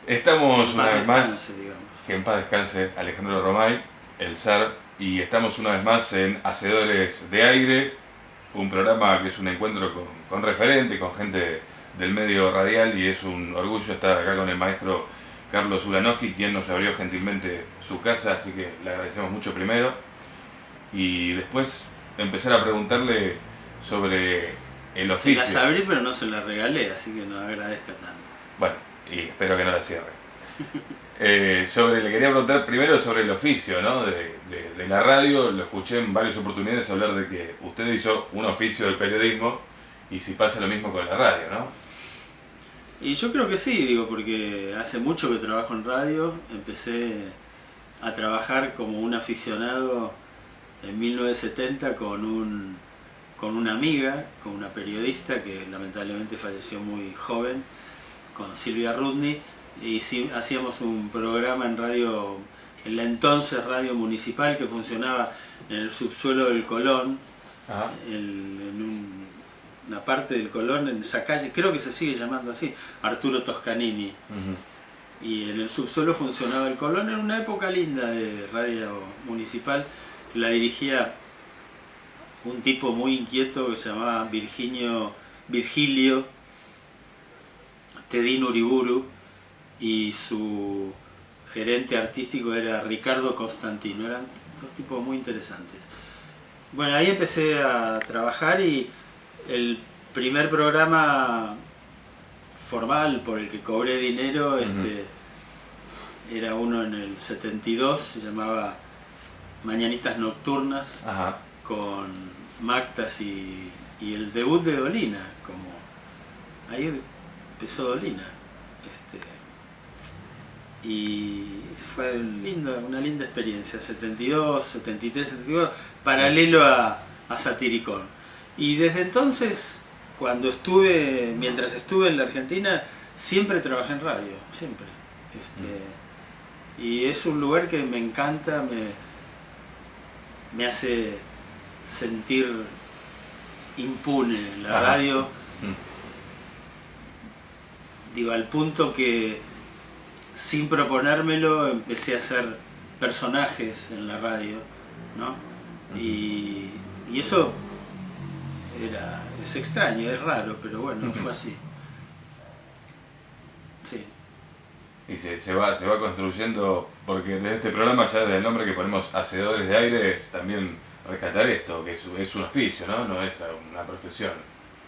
Estamos una vez más, Digamos. que en paz descanse Alejandro Romay, el zar, y estamos una vez más en Hacedores de Aire, un programa que es un encuentro con referente, con gente del medio radial, y es un orgullo estar acá con el maestro Carlos Ulanowski, quien nos abrió gentilmente su casa, así que le agradecemos mucho primero, y después empezar a preguntarle sobre el Se oficio. las abrí pero no se las regalé, así que no agradezca tanto. Bueno, y espero que no la cierre. Le quería preguntar primero sobre el oficio, ¿no? de la radio. Lo escuché en varias oportunidades hablar de que usted hizo un oficio del periodismo y si pasa lo mismo con la radio, ¿no? Y yo creo que sí, digo, porque hace mucho que trabajo en radio. Empecé a trabajar como un aficionado en 1970 con una amiga, con una periodista que lamentablemente falleció muy joven, con Silvia Rudny, y hacíamos un programa en radio, en la entonces radio municipal, que funcionaba en el subsuelo del Colón, una parte del Colón, en esa calle, creo que se sigue llamando así, Arturo Toscanini. Y en el subsuelo funcionaba el Colón, en una época linda de radio municipal, que la dirigía un tipo muy inquieto que se llamaba Virgilio Tedín Uriburu, y su gerente artístico era Ricardo Constantino. Eran dos tipos muy interesantes. Bueno, ahí empecé a trabajar, y el primer programa formal por el que cobré dinero era uno en el 72, se llamaba Mañanitas Nocturnas, con Mactas y el debut de Dolina. Ahí empezó Dolina. Y fue una linda experiencia, 72, 73, 72, paralelo a Satiricón. Y desde entonces, mientras estuve en la Argentina, siempre trabajé en radio, siempre. Y es un lugar que me encanta, me hace sentir impune la radio. Digo, al punto que sin proponérmelo empecé a hacer personajes en la radio, ¿no? Y eso es extraño, es raro, pero bueno, fue así. Sí. Y se va construyendo, porque desde este programa, ya desde el nombre que ponemos Hacedores de Aire, es también rescatar esto, que es un oficio, ¿no? No es una profesión,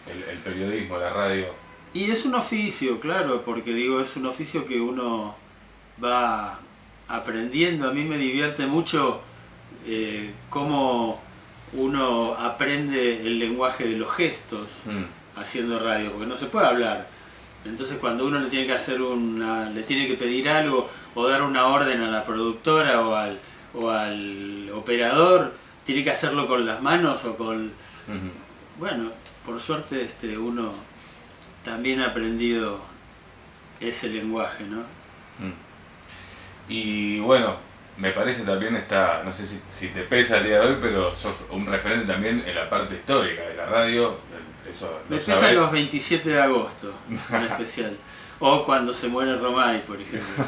el periodismo, la radio. Y es un oficio, claro, porque digo, es un oficio que uno va aprendiendo. A mí me divierte mucho cómo uno aprende el lenguaje de los gestos haciendo radio, porque no se puede hablar. Entonces cuando uno le tiene que pedir algo o dar una orden a la productora o al operador, tiene que hacerlo con las manos o con... Bueno, por suerte uno también ha aprendido ese lenguaje, ¿no? Y bueno, me parece también no sé si te pesa el día de hoy, pero sos un referente también en la parte histórica de la radio. Me pesan los 27 de agosto, en especial. O cuando se muere Romay, por ejemplo.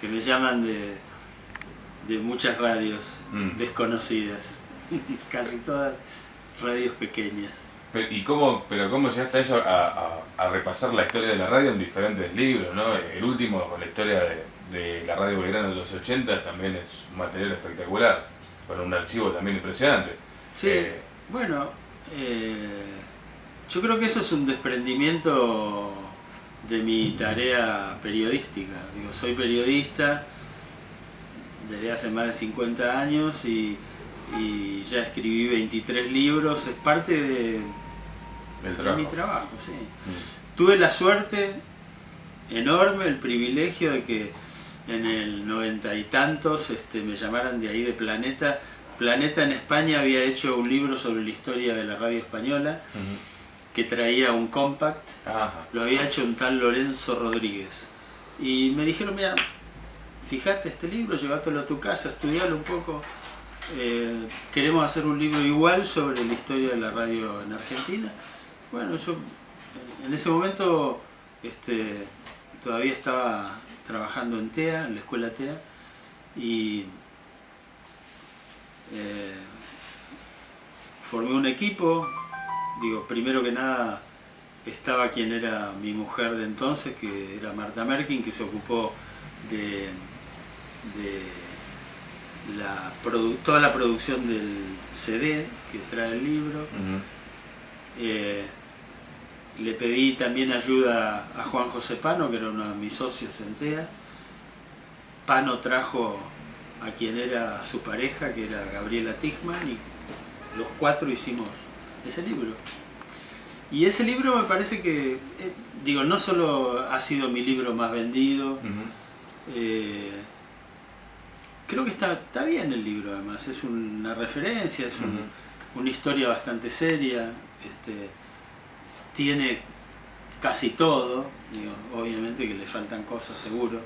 Que me llaman de muchas radios desconocidas. Casi todas radios pequeñas. ¿Cómo llegaste a eso, a repasar la historia de la radio en diferentes libros, ¿no? El último, con la historia de la radio Belgrano de los 80, también es un material espectacular, con un archivo también impresionante. Sí, yo creo que eso es un desprendimiento de mi tarea periodística. Digo, soy periodista desde hace más de 50 años y ya escribí 23 libros, es parte de mi trabajo, sí. Tuve la suerte enorme, el privilegio de que en el 90 y tantos me llamaran de ahí, de Planeta. Planeta en España había hecho un libro sobre la historia de la radio española, que traía un compact. Lo había hecho un tal Lorenzo Rodríguez. Y me dijeron, mira, fíjate este libro, llévatelo a tu casa, estudialo un poco. Queremos hacer un libro igual sobre la historia de la radio en Argentina. Bueno, yo en ese momento todavía estaba trabajando en TEA, en la escuela TEA, y formé un equipo. Digo, primero que nada estaba quien era mi mujer de entonces, que era Marta Merkin, que se ocupó de toda la producción del CD que trae el libro. Le pedí también ayuda a Juan José Pano, que era uno de mis socios en TEA. Pano trajo a quien era su pareja, que era Gabriela Tichman, y los cuatro hicimos ese libro. Y ese libro me parece que, digo, no solo ha sido mi libro más vendido, creo que está bien el libro, además, es una referencia, es una historia bastante seria, tiene casi todo, digo, obviamente que le faltan cosas seguro,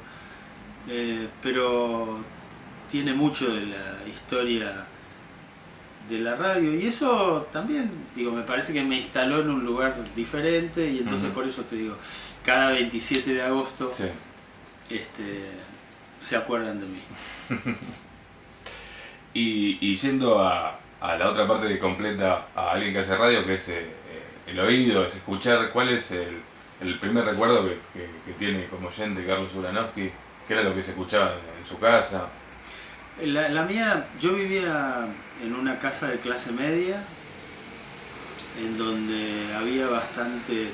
pero tiene mucho de la historia de la radio, y eso también, digo, me parece que me instaló en un lugar diferente, y entonces por eso te digo, cada 27 de agosto Sí. Se acuerdan de mí. Y yendo a la otra parte que completa a alguien que hace radio, que es el oído, es escuchar, ¿cuál es el primer recuerdo que tiene como oyente Carlos Uranowski? ¿Qué era lo que se escuchaba en su casa? La mía, yo vivía en una casa de clase media, en donde había bastante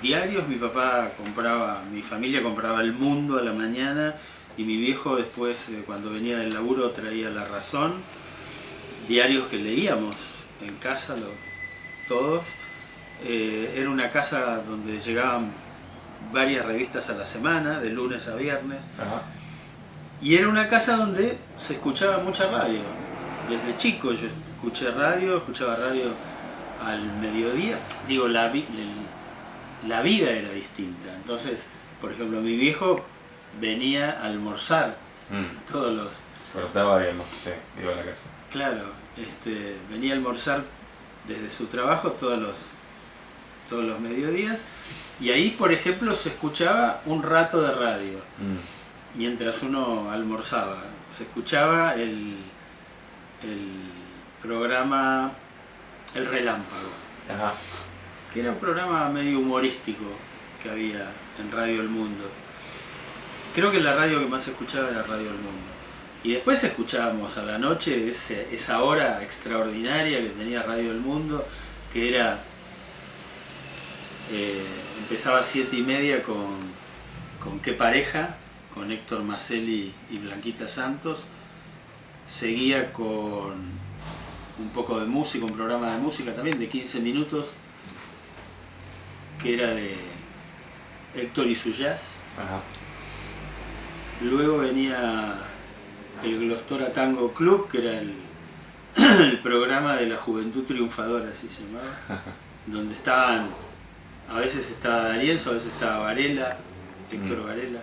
diarios. Mi familia compraba El Mundo a la mañana, y mi viejo después, cuando venía del laburo, traía La Razón, diarios que leíamos en casa todos. Era una casa donde llegaban varias revistas a la semana, de lunes a viernes. Ajá. Y era una casa donde se escuchaba mucha radio. Desde chico yo escuchaba radio al mediodía. Digo, la vida era distinta. Entonces, por ejemplo, mi viejo venía a almorzar todos los... Cortaba, digamos, sí, iba a la casa. Claro, venía a almorzar desde su trabajo todos los mediodías, y ahí, por ejemplo, se escuchaba un rato de radio. Mientras uno almorzaba, se escuchaba el programa El Relámpago. Ajá. Que era un programa medio humorístico que había en Radio El Mundo. Creo que la radio que más se escuchaba era Radio El Mundo. Y después escuchábamos a la noche esa hora extraordinaria que tenía Radio El Mundo, que era... empezaba a 7:30 con Qué Pareja, con Héctor Maselli y Blanquita Santos. Seguía con un poco de música, un programa de música también de 15 minutos, que era de Héctor y su jazz. Ajá. Luego venía el Glostora Tango Club, que era el programa de la Juventud Triunfadora, así se llamaba, donde estaban, a veces estaba D'Arienzo, a veces estaba Varela, Héctor Varela,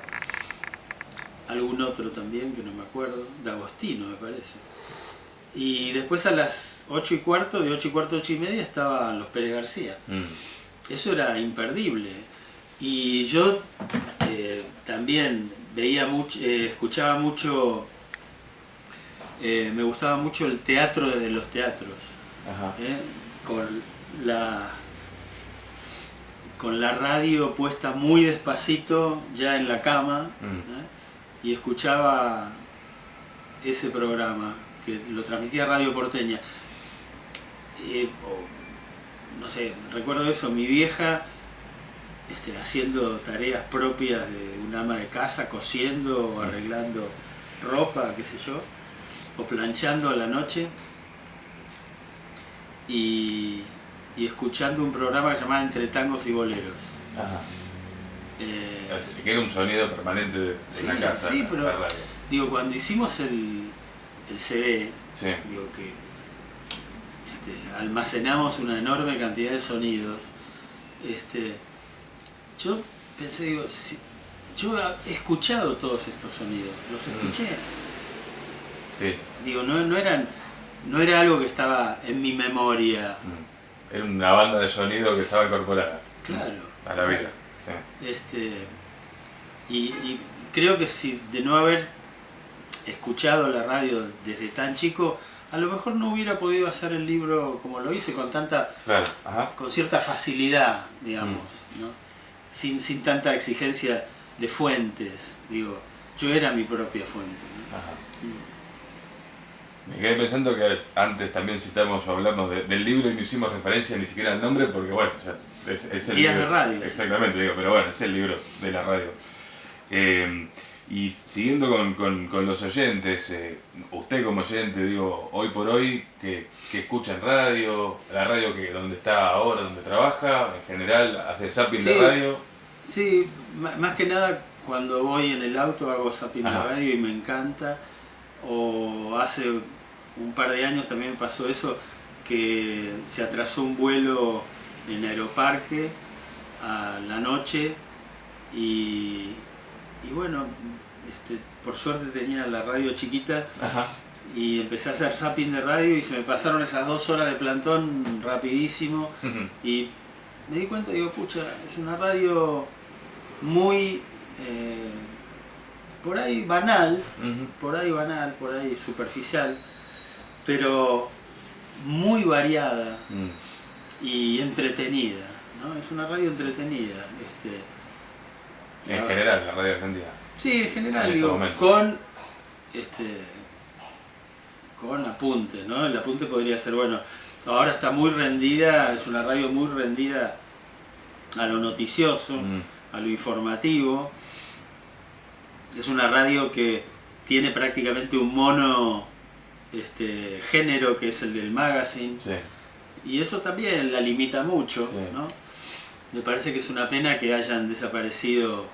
algún otro también que no me acuerdo, D'Agostino me parece. Y después a las 8:15, de 8:15 a 8:30 estaban los Pérez García. Eso era imperdible. Y yo también veía mucho, escuchaba mucho, me gustaba mucho el teatro de los teatros. Ajá. Con la radio puesta muy despacito ya en la cama, y escuchaba ese programa que lo transmitía Radio Porteña. No sé, recuerdo eso, mi vieja haciendo tareas propias de un ama de casa, cosiendo o arreglando ropa, qué sé yo, o planchando a la noche, y escuchando un programa que se llamaba Entre Tangos y Boleros. Ajá. Que era un sonido permanente de la casa. Sí, pero digo, cuando hicimos el CD, sí, digo que almacenamos una enorme cantidad de sonidos. Yo pensé, digo, yo he escuchado todos estos sonidos, los escuché. Sí. Digo, no era algo que estaba en mi memoria. Era una banda de sonido que estaba incorporada. Claro. A la vida. Claro. Sí. y creo que si de no haber escuchado la radio desde tan chico, a lo mejor no hubiera podido hacer el libro como lo hice, Claro, ajá. con cierta facilidad, digamos, ¿no? Sin tanta exigencia de fuentes. Digo, yo era mi propia fuente, ¿no? Ajá. Me quedé pensando que antes también citamos o hablamos del libro y no hicimos referencia ni siquiera al nombre porque bueno, ya es el Días libro. de radio. Exactamente, digo, pero bueno, es el libro de la radio. Y siguiendo con los oyentes, usted como oyente, digo, hoy por hoy, que escucha en radio, la radio que donde está ahora, donde trabaja, en general, hace zapping Sí, de radio. sí, más que nada cuando voy en el auto hago zapping de Ajá. radio y me encanta. O hace un par de años también me pasó eso, que se atrasó un vuelo en Aeroparque a la noche y bueno, por suerte tenía la radio chiquita Ajá. y empecé a hacer zapping de radio y se me pasaron esas 2 horas de plantón rapidísimo y me di cuenta, digo, pucha, es una radio muy por ahí banal, por ahí superficial, pero muy variada y entretenida, ¿no? Es una radio entretenida. En general, la radio argentina. Sí, en general, En digo, estos momentos. con apunte, ¿no? El apunte podría ser, bueno, ahora está muy rendida, es una radio muy rendida a lo noticioso, a lo informativo. Es una radio que tiene prácticamente un mono género que es el del magazine. Sí. Y eso también la limita mucho, Sí. ¿no? Me parece que es una pena que hayan desaparecido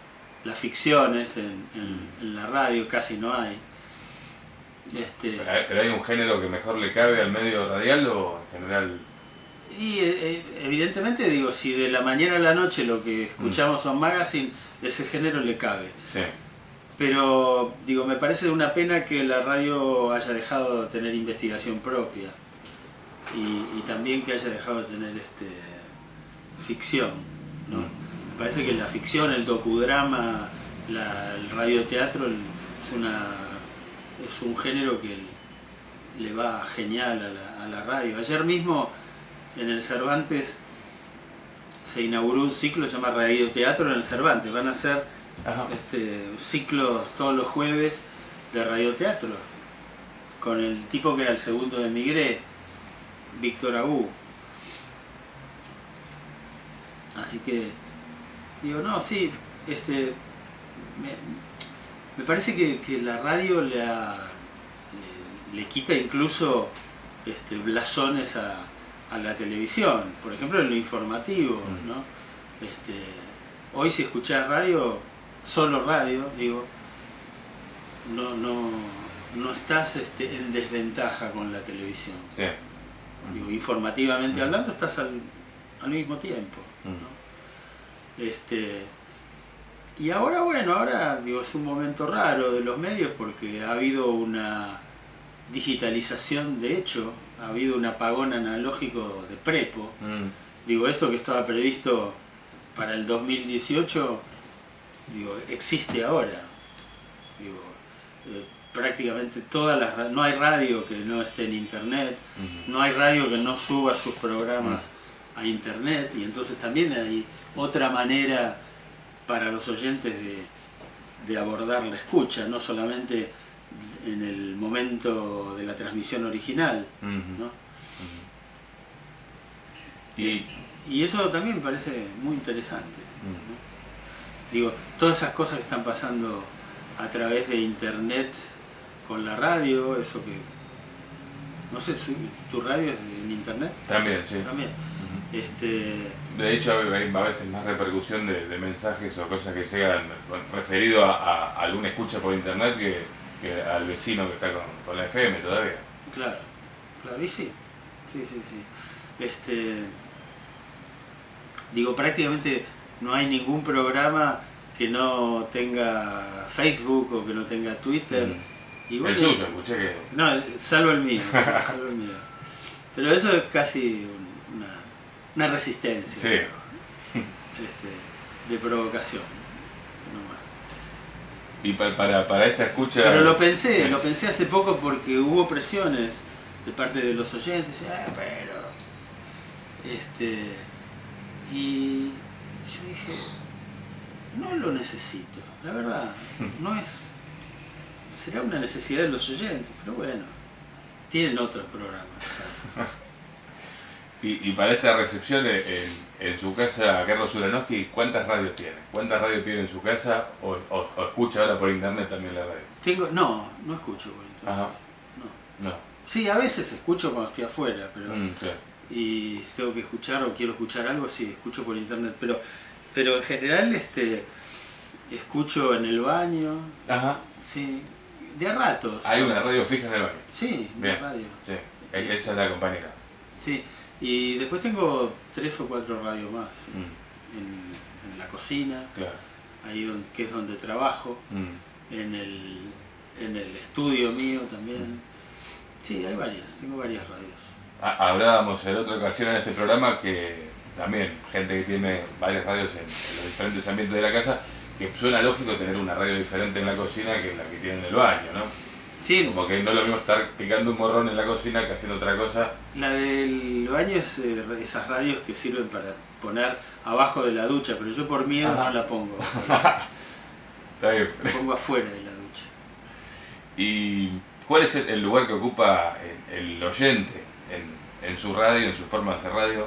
las ficciones en la radio, casi no hay. ¿Pero hay un género que mejor le cabe al medio radial o en general? Y evidentemente, digo, si de la mañana a la noche lo que escuchamos son magazine, ese género le cabe. Sí. Pero, digo, me parece una pena que la radio haya dejado de tener investigación propia y también que haya dejado de tener ficción, ¿no? Me parece que la ficción, el docudrama, el radioteatro es un género que le va genial a la radio. Ayer mismo en el Cervantes se inauguró un ciclo que se llama Radioteatro en el Cervantes. Van a hacer ciclos todos los jueves de radioteatro con el tipo que era el segundo de Migré, Víctor Agú. Así que digo, no, sí, me parece que la radio le quita incluso blasones a la televisión, por ejemplo en lo informativo, ¿no? Hoy si escuchás radio, solo radio, digo, no estás en desventaja con la televisión. Sí. Digo, informativamente hablando estás al mismo tiempo, ¿no? Y ahora, bueno, digo, es un momento raro de los medios porque ha habido una digitalización, de hecho, ha habido un apagón analógico de prepo. Digo, esto que estaba previsto para el 2018, digo, existe ahora. Digo, prácticamente no hay radio que no esté en internet, no hay radio que no suba sus programas a internet, y entonces también hay otra manera para los oyentes de abordar la escucha, no solamente en el momento de la transmisión original, ¿no? Y eso también me parece muy interesante, ¿no? Digo, todas esas cosas que están pasando a través de internet con la radio, eso que... No sé, ¿tu radio es en internet? También, sí. También. De hecho, hay a veces más repercusión de mensajes o cosas que llegan referido a algún escucha por internet que al vecino que está con la FM todavía. Claro, y sí. Digo, prácticamente no hay ningún programa que no tenga Facebook o que no tenga Twitter. Y bueno, el suyo, escuché que... No, salvo el mío. Pero eso es casi una resistencia, sí. de provocación. No más. Y para esta escucha... Pero lo pensé hace poco porque hubo presiones de parte de los oyentes, y yo dije, no lo necesito, la verdad, no es, será una necesidad de los oyentes, pero bueno, tienen otros programas. Y para esta recepción en su casa, Carlos Ulanowski, ¿cuántas radios tiene? ¿Cuántas radios tiene en su casa o escucha ahora por internet también la radio? No escucho por internet. Ajá. No. No. Sí, a veces escucho cuando estoy afuera, pero Claro. y si tengo que escuchar o quiero escuchar algo, sí, escucho por internet, pero en general escucho en el baño, Ajá. sí, de a ratos. Hay una radio fija en el baño. Sí, Bien. una radio. Sí. Esa es la compañera. Sí, y después tengo 3 o 4 radios más Mm, en la cocina, claro. ahí que es donde trabajo, Mm. en el estudio mío también. Sí, tengo varias radios. Hablábamos en otra ocasión en este programa que también gente que tiene varias radios en los diferentes ambientes de la casa, que suena lógico tener una radio diferente en la cocina que la que tiene en el baño, ¿no? Sí, Como que no es lo mismo estar picando un morrón en la cocina que haciendo otra cosa. la del baño es esas radios que sirven para poner abajo de la ducha, pero yo por miedo Ajá. no la pongo. Está bien. La pongo afuera de la ducha. ¿Y cuál es el lugar que ocupa el oyente en su radio, en su forma de hacer radio?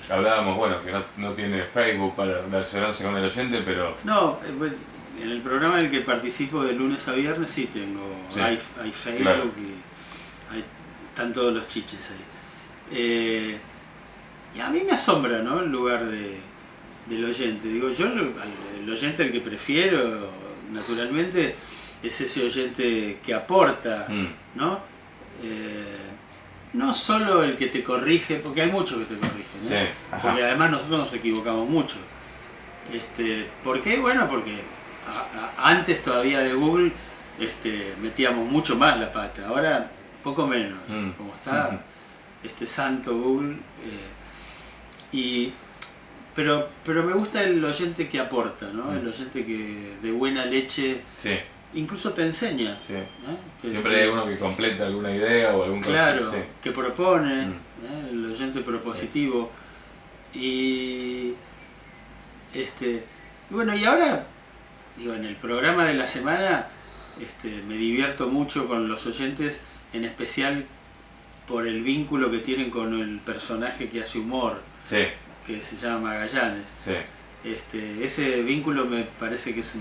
Hablábamos, bueno, que no tiene Facebook para relacionarse con el oyente, pero... No, bueno, en el programa en el que participo de lunes a viernes sí tengo, Sí, hay Facebook, claro. y están todos los chiches ahí. Y a mí me asombra, ¿no?, el lugar del oyente. Digo, yo el oyente el que prefiero, naturalmente, es ese oyente que aporta, ¿no? No solo el que te corrige, porque hay muchos que te corrigen, ¿no? Sí, ajá. Porque además nosotros nos equivocamos mucho. ¿Por qué? Bueno, porque antes todavía de Google metíamos mucho más la pata, ahora poco menos, como está este santo Google. Pero me gusta el oyente que aporta, ¿no? El oyente que de buena leche Sí, incluso te enseña. sí. Que Siempre hay uno que completa alguna idea o algún claro, concepto, sí. que propone, el oyente propositivo. Y bueno, y ahora, digo, en el programa de la semana me divierto mucho con los oyentes, en especial por el vínculo que tienen con el personaje que hace humor, Sí, que se llama Magallanes. sí. Ese vínculo me parece que es un